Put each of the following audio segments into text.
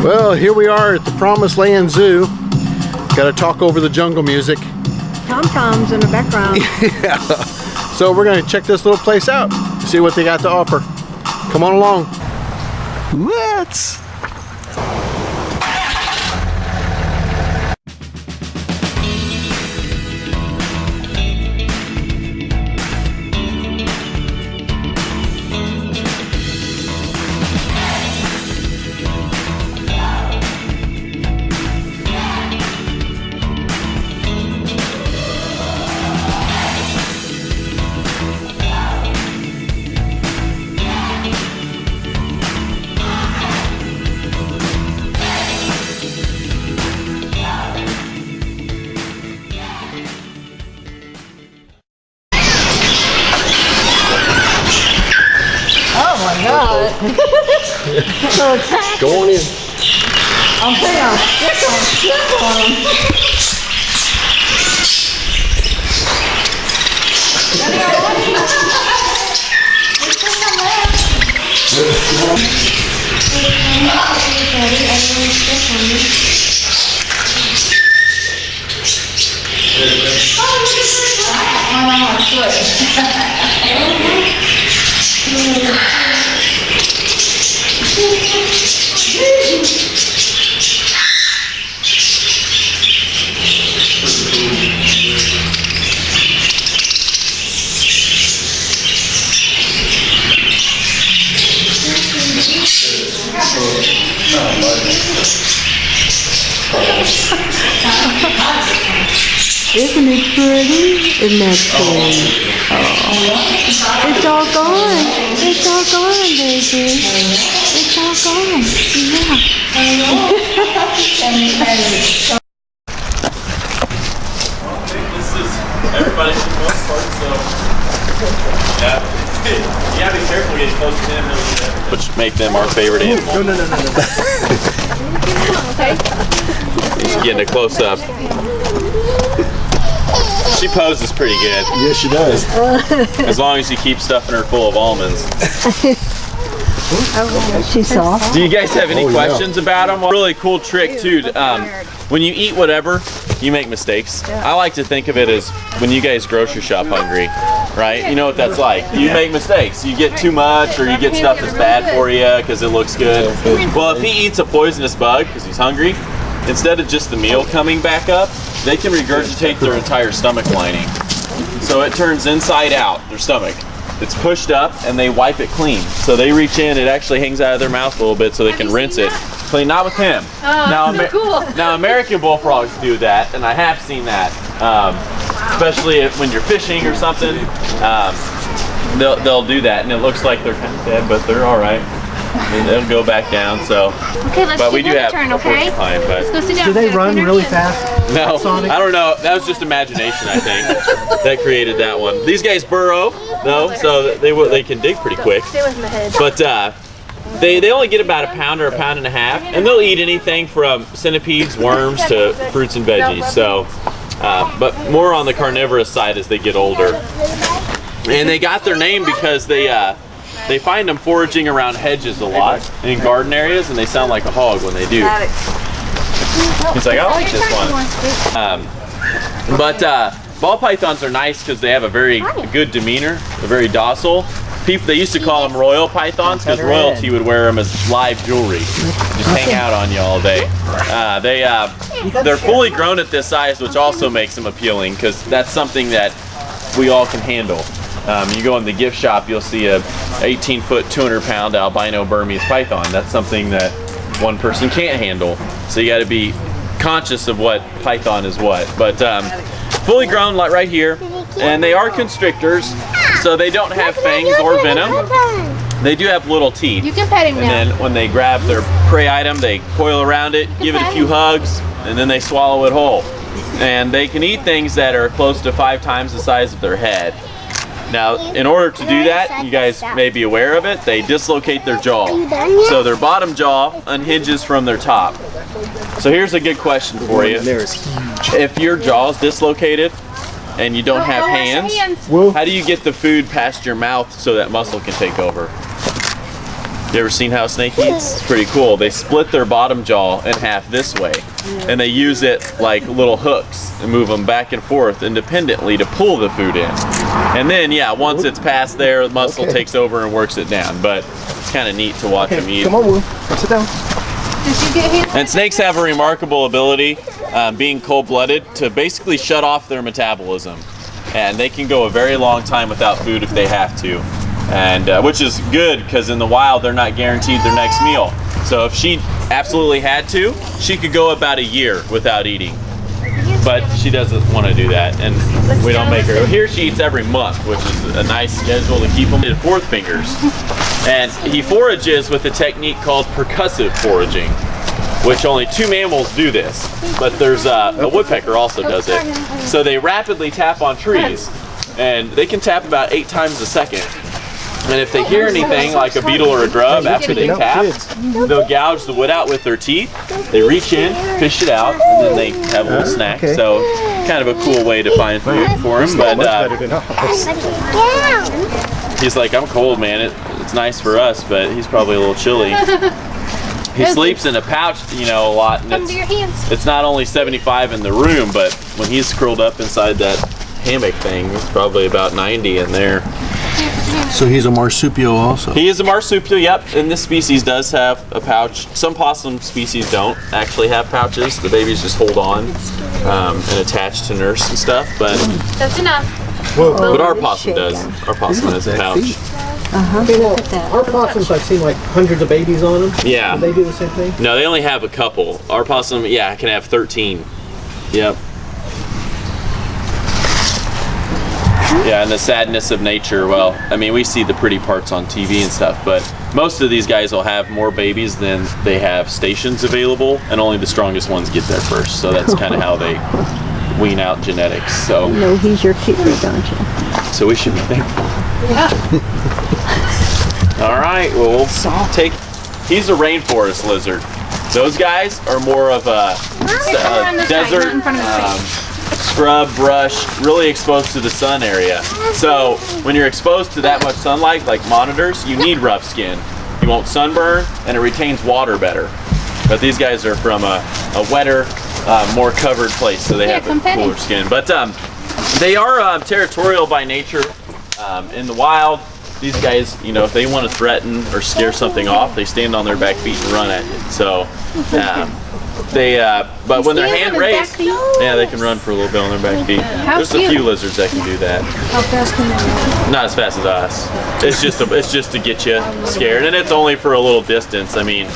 Well, here we are at the Promised Land Zoo. Got to talk over the jungle music. Tom-toms in the background. Yeah. So we're going to check this little place out, see what they got to offer. Come on along. Let's. Go on in. I'm putting a stick on him. Isn't it pretty? Isn't that pretty? Oh. It's all gone. It's all gone, baby. It's all gone. Yeah. This is everybody for the most part, so yeah. You gotta be careful getting close to him, which make them our favorite animal. No. Okay. He's getting a close up. She poses pretty good. Yes, she does. As long as you keep stuffing her full of almonds. She's soft. Do you guys have any questions about them? Really cool trick too. When you eat whatever, you make mistakes. I like to think of it as when you guys grocery shop hungry, right? You know what that's like. You make mistakes. You get too much, or you get stuff that's bad for you because it looks good. Well, if he eats a poisonous bug because he's hungry, instead of just the meal coming back up, they can regurgitate their entire stomach lining. So it turns inside out, their stomach. It's pushed up and they wipe it clean. So they reach in, it actually hangs out of their mouth a little bit so they can rinse it clean. Not with him. Now American bullfrogs do that, and I have seen that. Especially when you're fishing or something, they'll do that, and it looks like they're kind of dead, but they're all right. And they'll go back down. So, okay, let's but we do have turn, okay? porcupine, but let's go sit down. Do they run really fast? No, I don't know. That was just imagination, I think, that created that one. These guys burrow, though, so they can dig pretty quick. Stay with my head. But they only get about a pound or a pound and a half, and they'll eat anything from centipedes, worms, to fruits and veggies. So, but more on the carnivorous side as they get older. And they got their name because they find them foraging around hedges a lot in garden areas, and they sound like a hog when they do. He's like, I like this one. But ball pythons are nice because they have a very good demeanor. They're very docile. They used to call them royal pythons because royalty would wear them as live jewelry. Just hang out on you all day. They're fully grown at this size, which also makes them appealing because that's something that we all can handle. You go in the gift shop, you'll see a 18-foot, 200-pound albino Burmese python. That's something that one person can't handle. So you got to be conscious of what python is what. But fully grown, like right here, and they are constrictors, so they don't have fangs or venom. They do have little teeth. You can pet him now. And then when they grab their prey item, they coil around it, give it a few hugs, and then they swallow it whole. And they can eat things that are close to 5 times the size of their head. Now, in order to do that, you guys may be aware of it, they dislocate their jaw. So their bottom jaw unhinges from their top. So here's a good question for you. If your jaw is dislocated and you don't have hands, how do you get the food past your mouth so that muscle can take over? You ever seen how a snake eats? It's pretty cool. They split their bottom jaw in half this way, and they use it like little hooks and move them back and forth independently to pull the food in. And then, yeah, once it's past there, the muscle takes over and works it down. But it's kind of neat to watch them eat. Come on, Will. Sit down. And snakes have a remarkable ability, being cold-blooded, to basically shut off their metabolism. And they can go a very long time without food if they have to. And which is good, because in the wild they're not guaranteed their next meal. So if she absolutely had to, she could go about a year without eating. But she doesn't want to do that, and we don't make her. Here she eats every month, which is a nice schedule to keep them in fourth fingers. And he forages with a technique called percussive foraging, which only 2 mammals do this. But there's a woodpecker also does it. So they rapidly tap on trees, and they can tap about 8 times a second. And if they hear anything like a beetle or a grub after they tap, they'll gouge the wood out with their teeth. They reach in, fish it out, and then they have a little snack. So kind of a cool way to find food for him. But he's like, I'm cold, man. It's nice for us, but he's probably a little chilly. He sleeps in a pouch, you know, a lot. And it's not only 75 in the room, but when he's curled up inside that hammock thing, it's probably about 90 in there. So he's a marsupial also? He is a marsupial, yep. And this species does have a pouch. Some possum species don't actually have pouches. The babies just hold on and attach to nurse and stuff. But That's enough. but our possum does. Our possum has a pouch. Our possums, I've seen like hundreds of babies on them. Yeah. Do they do the same thing? No, they only have a couple. Our possum, yeah, can have 13. Yep. Yeah, and the sadness of nature, well, I mean, we see the pretty parts on TV and stuff, but most of these guys will have more babies than they have stations available, and only the strongest ones get there first. So that's kind of how they wean out genetics. So You know he's your keeper, don't you? so we should be thankful. All right, well, we'll take. He's a rainforest lizard. Those guys are more of a desert. Scrub, brush, really exposed to the sun area. So when you're exposed to that much sunlight, like monitors, you need rough skin. You won't sunburn, and it retains water better. But these guys are from a wetter, more covered place, so they have a cooler skin. But they are territorial by nature. In the wild, these guys, you know, if they want to threaten or scare something off, they stand on their back feet and run at you. So but when they're hand raised, yeah, they can run for a little bit on their back feet. There's a few lizards that can do that. How fast can they run? Not as fast as us. It's just to get you scared, and it's only for a little distance. I mean,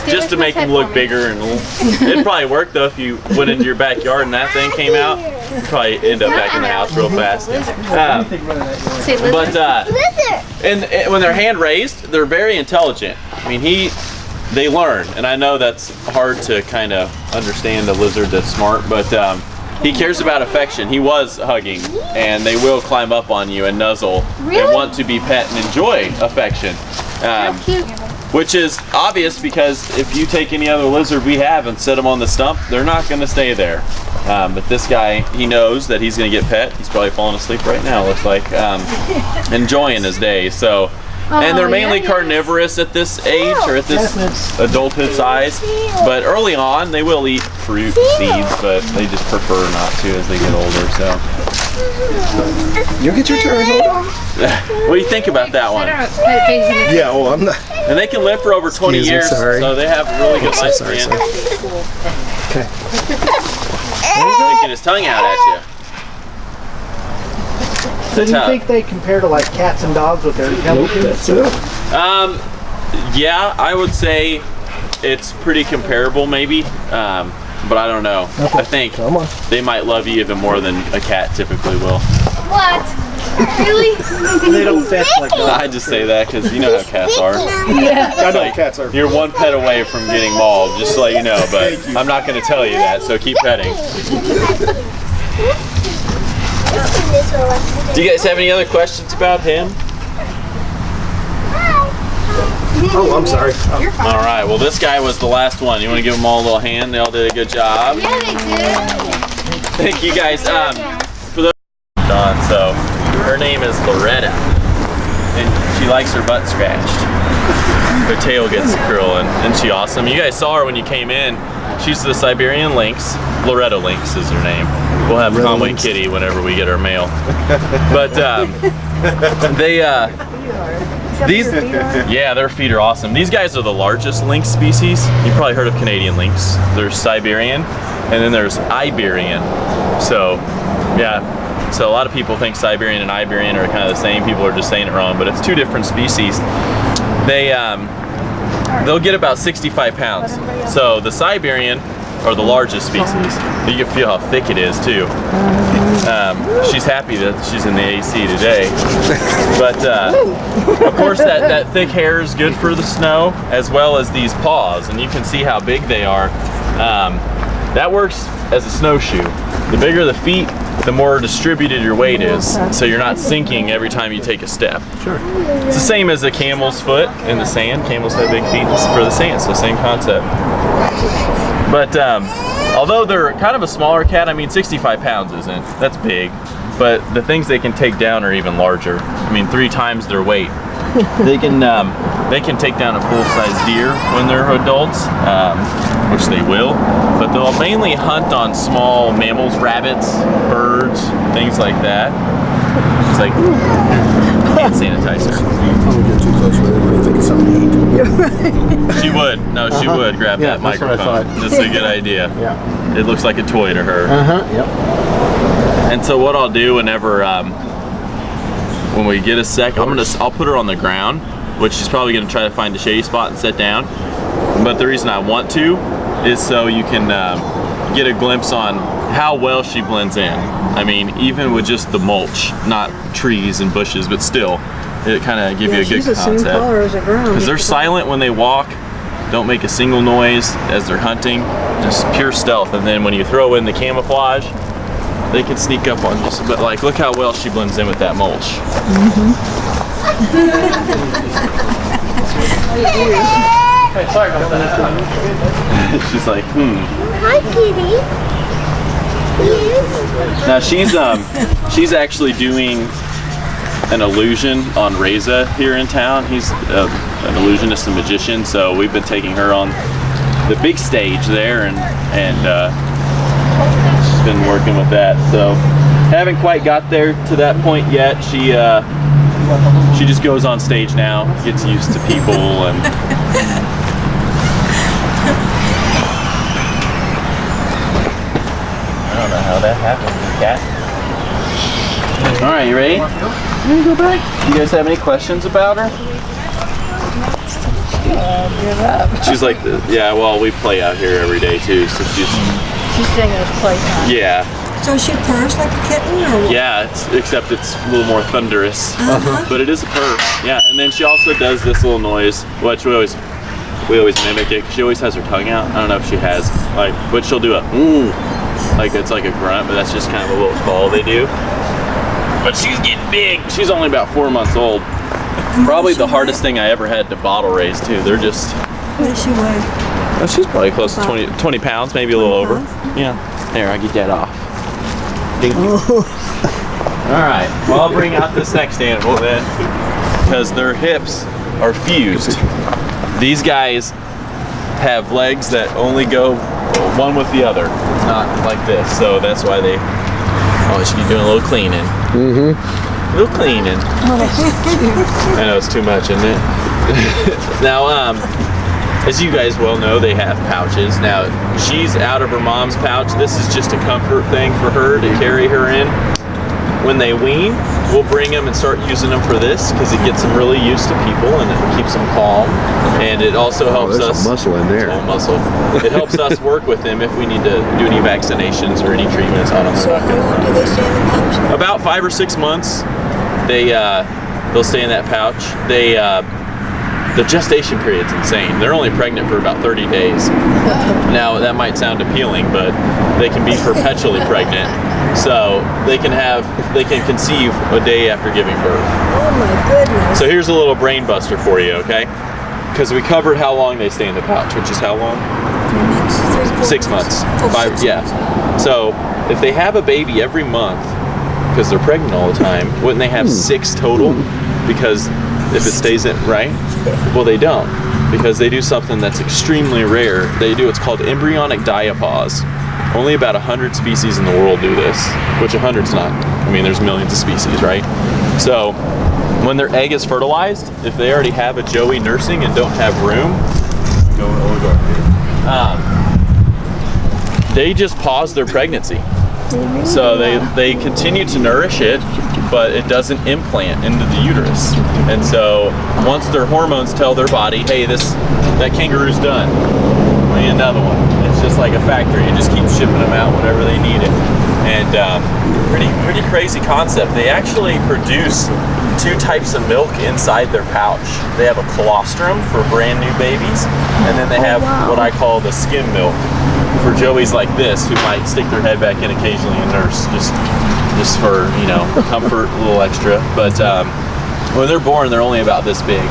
just to make them look bigger, and it'd probably work though if you went into your backyard and that thing came out. You'd probably end up back in the house real fast. And when they're hand raised, they're very intelligent. I mean, they learn, and I know that's hard to kind of understand a lizard that's smart, but he cares about affection. He was hugging, and they will climb up on you and nuzzle and want to be pet and enjoy affection. Which is obvious, because if you take any other lizard we have and set them on the stump, they're not going to stay there. But this guy, he knows that he's going to get pet. He's probably falling asleep right now, looks like, enjoying his day. So. And they're mainly carnivorous at this age, or at this adulthood size. But early on, they will eat fruit, seeds, but they just prefer not to as they get older. So You'll get your turn. Hold on. what do you think about that one? Yeah, well, I'm not. And they can live for over 20 Excuse me, years, sorry. so they have really good lifespan. Okay. Sticking his tongue out at you. So do you think they compare to like cats and dogs with their intelligence? Yeah, I would say it's pretty comparable, maybe. But I don't know. I think they might love you even more than a cat typically will. What? Really? They don't fetch like dogs. I just say that because you know how cats are. Yeah. I know Like, cats are. you're one pet away from getting mauled, just to let you know, but I'm not going to tell you that, so keep petting. Do you guys have any other questions about him? Oh, I'm sorry. All right, well, this guy was the last one. You want to give them all a little hand? They all did a good job. Yeah, they did. Thank you guys. For those Dawn, so her name is Loretta. and she likes her butt scratched. Her tail gets curling. Isn't she awesome? You guys saw her when you came in. She's the Siberian lynx. Loretto Lynx is her name. We'll have Conway Kitty whenever we get our mail. But their feet are awesome. These guys are the largest lynx species. You've probably heard of Canadian lynx. There's Siberian, and then there's Iberian. So, yeah. So a lot of people think Siberian and Iberian are kind of the same. People are just saying it wrong, but it's two different species. They'll get about 65 pounds. So the Siberian are the largest species. You can feel how thick it is too. She's happy that she's in the AC today. But of course that thick hair is good for the snow, as well as these paws. And you can see how big they are. That works as a snowshoe. The bigger the feet, the more distributed your weight is, so you're not sinking every time you take a step. Sure. It's the same as a camel's foot in the sand. Camels have big feet for the sand, so same concept. But although they're kind of a smaller cat, I mean 65 pounds isn't, that's big, but the things they can take down are even larger. I mean 3 times their weight. They can take down a full-size deer when they're adults, which they will, but they'll mainly hunt on small mammals, rabbits, birds, things like that. It's like hand sanitizer. Don't get too close with it. I think it's something to eat. She would. No, she would grab that that's what I microphone. thought. That's a good idea. Yeah. It looks like a toy to her. Yep. And so what I'll do whenever when we get a sec, I'll put her on the ground, which she's probably gonna try to find a shady spot and sit down. But the reason I want to is so you can get a glimpse on how well she blends in. I mean, even with just the mulch, not trees and bushes, but still, it kind of gives you a good she's the same concept. color as the ground. Because they're silent when they walk, don't make a single noise as they're hunting, just pure stealth. And then when you throw in the camouflage, they can sneak up on you. But like, look how well she blends in with that mulch. Hey, sorry about that. She's like, Hi, kitty. Now she's actually doing an illusion on Reza here in town. He's an illusionist and magician, so we've been taking her on the big stage there, and she's been working with that. So haven't quite got there to that point yet. She just goes on stage now, gets used to people, and I don't know how that happened, cat. All right, you ready? You go back. You guys have any questions about her? Give up. She's like, yeah, well, we play out here every day too, so She's saying it's playtime. yeah. So she purrs like a kitten, or what? Yeah, except it's a little more thunderous, but it is a purr. Yeah, and then she also does this little noise, which we always mimic it. 'Cause she always has her tongue out. I don't know if she has, like, but she'll do a like it's like a grunt, but that's just kind of a little call they do. But she's getting big. She's only about 4 months old. Probably the hardest thing I ever had to bottle raise too. They're just. What does she weigh? Oh, she's probably close to 20 pounds, maybe a little over. Yeah. There, I get that off. Thank you. All right. Well, I'll bring out this next animal then, because their hips are fused. These guys have legs that only go one with the other. It's not like this, so that's why they. Oh, she be doing a little cleaning. A little cleaning. I know it's too much, isn't it? Now, as you guys well know, they have pouches. Now, she's out of her mom's pouch. This is just a comfort thing for her to carry her in. When they wean, we'll bring them and start using them for this, because it gets them really used to people and it keeps them calm. And it also helps there's us. some muscle in there. All muscle. It helps us work with them if we need to do any vaccinations or any treatments on them. So how long do they stay in the pouch? About 5 or 6 months, they'll stay in that pouch. The gestation period's insane. They're only pregnant for about 30 days. Now that might sound appealing, but they can be perpetually pregnant. So they can conceive a day after giving birth. Oh my goodness. So here's a little brain buster for you, okay? Because we covered how long they stay in the pouch, which is how long? 6 months. Oh, 5, 6 yeah. months. So if they have a baby every month, because they're pregnant all the time, wouldn't they have 6 total? because if it stays in, right? Well, they don't, because they do something that's extremely rare. They do what's called embryonic diapause. Only about 100 species in the world do this, which 100's not. I mean, there's millions of species, right? So when their egg is fertilized, if they already have a joey nursing and don't have room, they just pause their pregnancy. So they continue to nourish it, but it doesn't implant into the uterus. And so once their hormones tell their body, hey, that kangaroo's done, we need another one. It's just like a factory. It just keeps shipping them out whenever they need it. And pretty crazy concept. They actually produce 2 types of milk inside their pouch. They have a colostrum for brand new babies, and then they have what I call the skim milk for joeys like this, who might stick their head back in occasionally and nurse, just for, you know, comfort, a little extra. But when they're born, they're only about this big,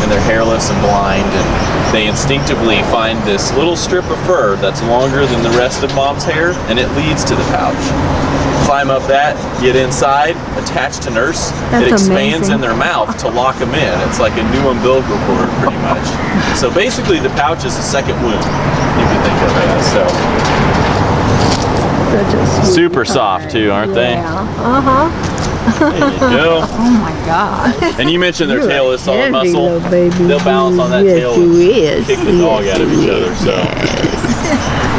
and they're hairless and blind, and they instinctively find this little strip of fur that's longer than the rest of mom's hair, and it leads to the pouch. Climb up that, get inside, attach to nurse. It expands in their mouth to lock them in. It's like a new umbilical cord, pretty much. So basically, the pouch is a second womb, you can think of it as. So super soft too, aren't they? There you go. Oh my God. And you mentioned their tail is solid heavy muscle. little baby. They'll balance on that Yes, tail you and is. kick the dog out of each other. So.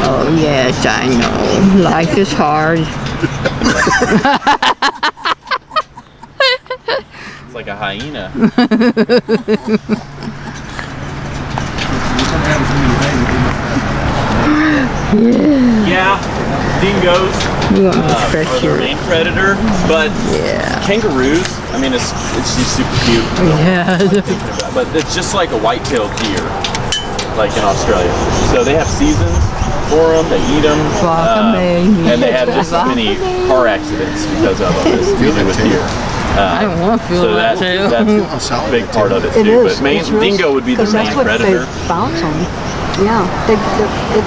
Oh yes, I know. Life is hard. It's like a hyena. Yeah, dingoes are the main predator, but kangaroos, I mean, it's just super cute. Yeah. But it's just like a white-tailed deer, like in Australia. So they have seasons for them, they eat them, and they have just as many car accidents because of them as we do with deer. I don't want to feel So that too. that's a big part of it too. But dingo would be the main predator. They bounce on. Yeah,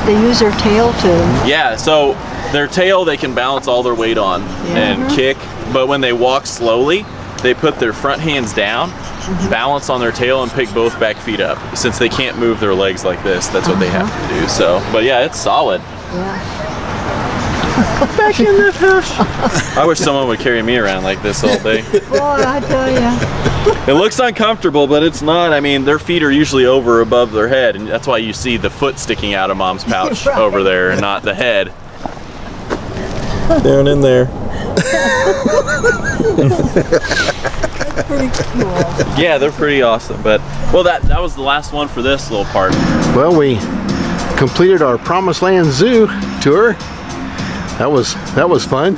they use their tail to. Yeah, so their tail they can balance all their weight on and kick, but when they walk slowly, they put their front hands down, balance on their tail, and pick both back feet up. Since they can't move their legs like this, that's what they have to do. So, but yeah, it's solid. Yeah. Back in the house. I wish someone would carry me around like this all day. Boy, I tell you. It looks uncomfortable, but it's not. I mean, their feet are usually over above their head, and that's why you see the foot sticking out of mom's pouch over there and not the head. Down in there. Pretty cool. Yeah, they're pretty awesome. But well, that was the last one for this little part. Well, we completed our Promised Land Zoo tour. That was fun.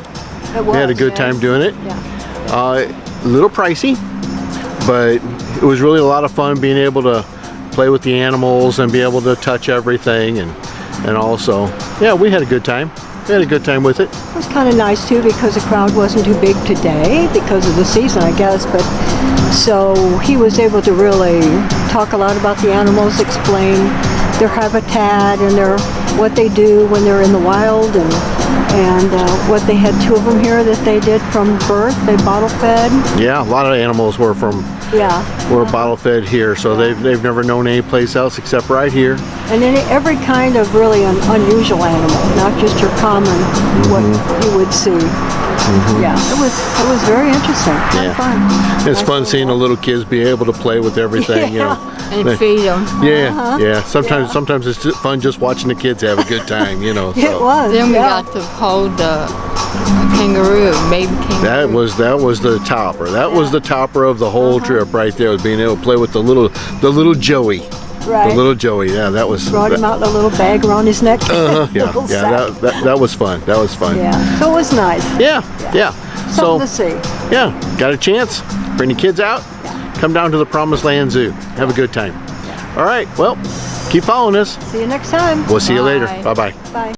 We had a good time doing it. Yeah. A little pricey, but it was really a lot of fun being able to play with the animals and be able to touch everything, and also, yeah, we had a good time. We had a good time with it. It was kind of nice too because the crowd wasn't too big today because of the season, I guess. But so he was able to really talk a lot about the animals, explain their habitat and what they do when they're in the wild, and what they had 2 of them here that they did from birth. They bottle fed. Yeah, a lot of animals were bottle fed here, so they've never known any place else except right here. And then every kind of really unusual animal, not just your common what you would see. Yeah, it was very interesting. Yeah. Fun. It's fun seeing the little kids be able to play with everything. You know. And feed them. Yeah. Sometimes it's just fun just watching the kids have a good time. You know. So. It was. Then we got to hold the kangaroo, baby kangaroo. That was the topper. That was the topper of the whole trip right there. Was being able to play with the little Joey. Right. The little Joey. Yeah, that was. Brought him out in a little bag around his neck. Yeah. Sack. That was fun. That was fun. Yeah. So it was nice. Yeah. Something to see. Yeah, got a chance? Bring the kids out. Come down to the Promised Land Zoo. Have a good time. All right. Well, keep following us. See you next time. We'll see you later. Bye. Bye-bye. Bye.